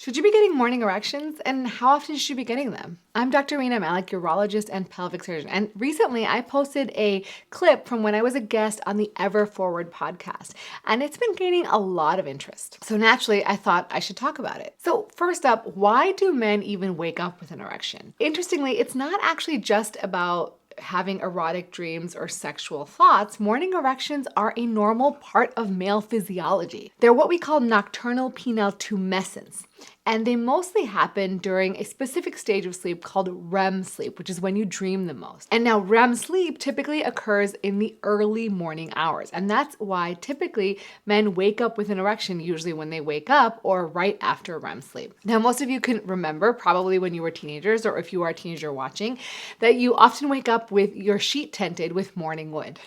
Should you be getting morning erections, and how often should you be getting them? I'm Dr. Rena Malik, urologist and pelvic surgeon, and recently I posted a clip from when I was a guest on the Ever Forward podcast, and it's been gaining a lot of interest. So naturally, I thought I should talk about it. So first up, why do men even wake up with an erection? Interestingly, it's not actually just about having erotic dreams or sexual thoughts. Morning erections are a normal part of male physiology. They're what we call nocturnal penile tumescence. And they mostly happen during a specific stage of sleep called REM sleep, which is when you dream the most. And now REM sleep typically occurs in the early morning hours. And that's why typically men wake up with an erection, usually when they wake up or right after REM sleep. Now, most of you can remember probably when you were teenagers, or if you are a teenager watching, that you often wake up with your sheet tinted with morning wood.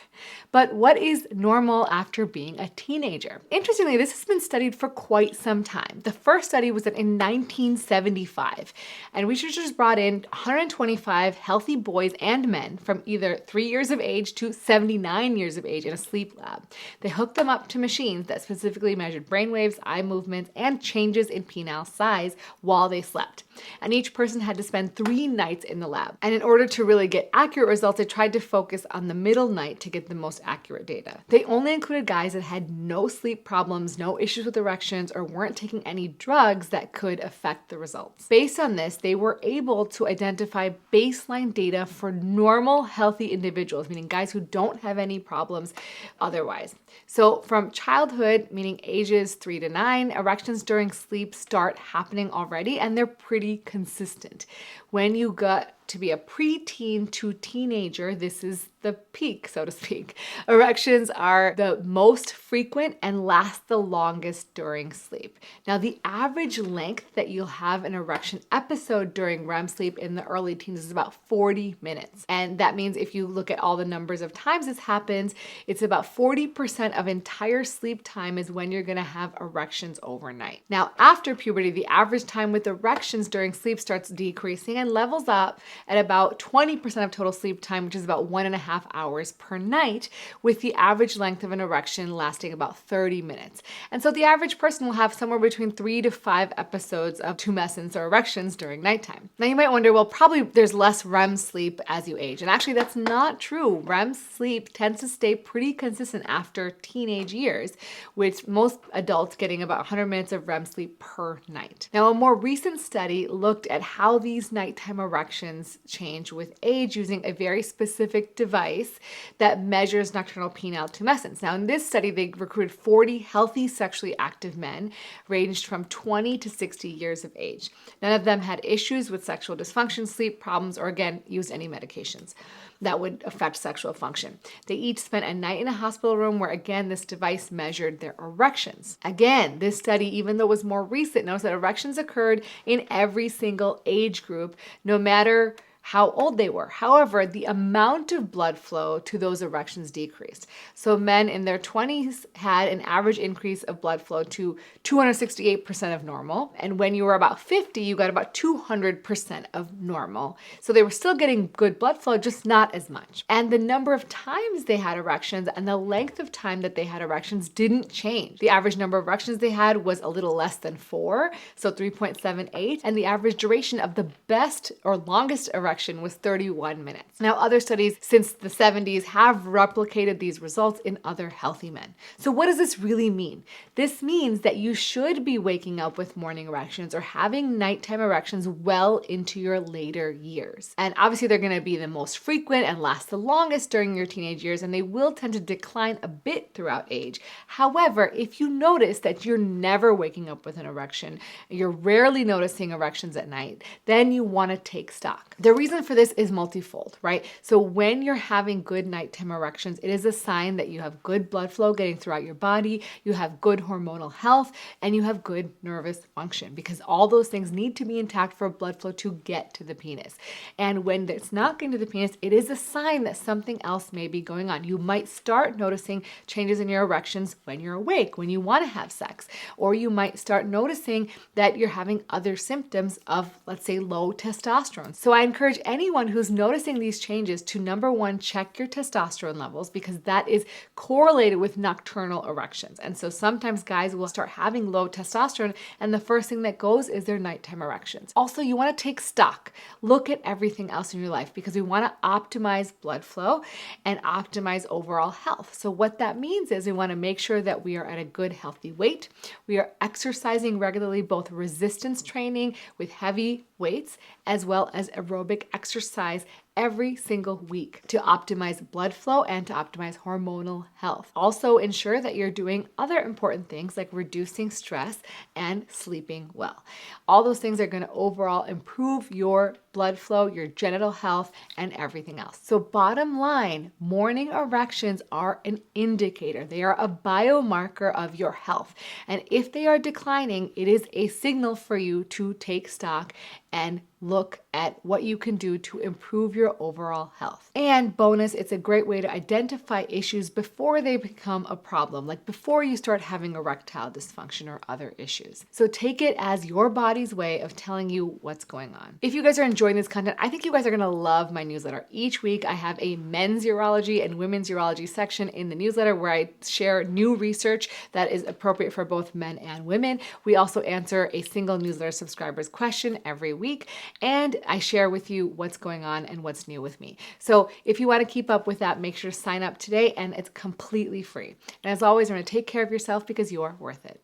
But what is normal after being a teenager? Interestingly, this has been studied for quite some time. The first study was in 1975, and researchers brought in 125 healthy boys and men from either 3 years of age to 79 years of age in a sleep lab. They hooked them up to machines that specifically measured brainwaves, eye movements, and changes in penile size while they slept. And each person had to spend 3 nights in the lab. And in order to really get accurate results, they tried to focus on the middle night to get the most accurate data. They only included guys that had no sleep problems, no issues with erections, or weren't taking any drugs that could affect the results. Based on this, they were able to identify baseline data for normal, healthy individuals, meaning guys who don't have any problems otherwise. So from childhood, meaning ages 3 to 9, erections during sleep start happening already, and they're pretty consistent. When you got to be a preteen to teenager, this is the peak, so to speak. Erections are the most frequent and last the longest during sleep. Now, the average length that you'll have an erection episode during REM sleep in the early teens is about 40 minutes. And that means if you look at all the numbers of times this happens, it's about 40% of entire sleep time is when you're going to have erections overnight. Now, after puberty, the average time with erections during sleep starts decreasing and levels up at about 20% of total sleep time, which is about 1.5 hours per night, with the average length of an erection lasting about 30 minutes. And so the average person will have somewhere between 3 to 5 episodes of tumescence or erections during nighttime. Now you might wonder, well, probably there's less REM sleep as you age. And actually that's not true. REM sleep tends to stay pretty consistent after teenage years, with most adults getting about 100 minutes of REM sleep per night. Now, a more recent study looked at how these nighttime erections change with age using a very specific device that measures nocturnal penile tumescence. Now, in this study, they recruited 40 healthy sexually active men ranged from 20 to 60 years of age. None of them had issues with sexual dysfunction, sleep problems, or again, used any medications that would affect sexual function. They each spent a night in a hospital room where, again, this device measured their erections. Again, this study, even though it was more recent, noticed that erections occurred in every single age group, no matter how old they were. However, the amount of blood flow to those erections decreased. So men in their 20s had an average increase of blood flow to 268% of normal. And when you were about 50, you got about 200% of normal. So they were still getting good blood flow, just not as much. And the number of times they had erections and the length of time that they had erections didn't change. The average number of erections they had was a little less than 4, so 3.78. And the average duration of the best or longest erection was 31 minutes. Now, other studies since the 70s have replicated these results in other healthy men. So what does this really mean? This means that you should be waking up with morning erections or having nighttime erections well into your later years. And obviously they're going to be the most frequent and last the longest during your teenage years, and they will tend to decline a bit throughout age. However, if you notice that you're never waking up with an erection, you're rarely noticing erections at night, then you want to take stock. The reason for this is multifold, right? So when you're having good nighttime erections, it is a sign that you have good blood flow getting throughout your body, you have good hormonal health, and you have good nervous function, because all those things need to be intact for blood flow to get to the penis. And when it's not getting to the penis, it is a sign that something else may be going on. You might start noticing changes in your erections when you're awake, when you want to have sex, or you might start noticing that you're having other symptoms of, let's say, low testosterone. So I encourage encourage anyone who's noticing these changes to number one, check your testosterone levels, because that is correlated with nocturnal erections. And so sometimes guys will start having low testosterone, and the first thing that goes is their nighttime erections. Also, you want to take stock. Look at everything else in your life, because we want to optimize blood flow and optimize overall health. So what that means is we want to make sure that we are at a good, healthy weight. We are exercising regularly, both resistance training with heavy weights as well as aerobic exercise every single week to optimize blood flow and to optimize hormonal health. Also, ensure that you're doing other important things like reducing stress and sleeping well. All those things are going to overall improve your blood flow, your genital health, and everything else. So bottom line, morning erections are an indicator. They are a biomarker of your health. And if they are declining, it is a signal for you to take stock and look at what you can do to improve your overall health. And bonus, it's a great way to identify issues before they become a problem, like before you start having erectile dysfunction or other issues. So take it as your body's way of telling you what's going on. If you guys are enjoying this content, I think you guys are gonna love my newsletter. Each week I have a men's urology and women's urology section in the newsletter where I share new research that is appropriate for both men and women. We also answer a single newsletter subscriber's question every week, and I share with you what's going on and what's new with me. So if you want to keep up with that, make sure to sign up today, and it's completely free. And as always, remember to take care of yourself because you're worth it.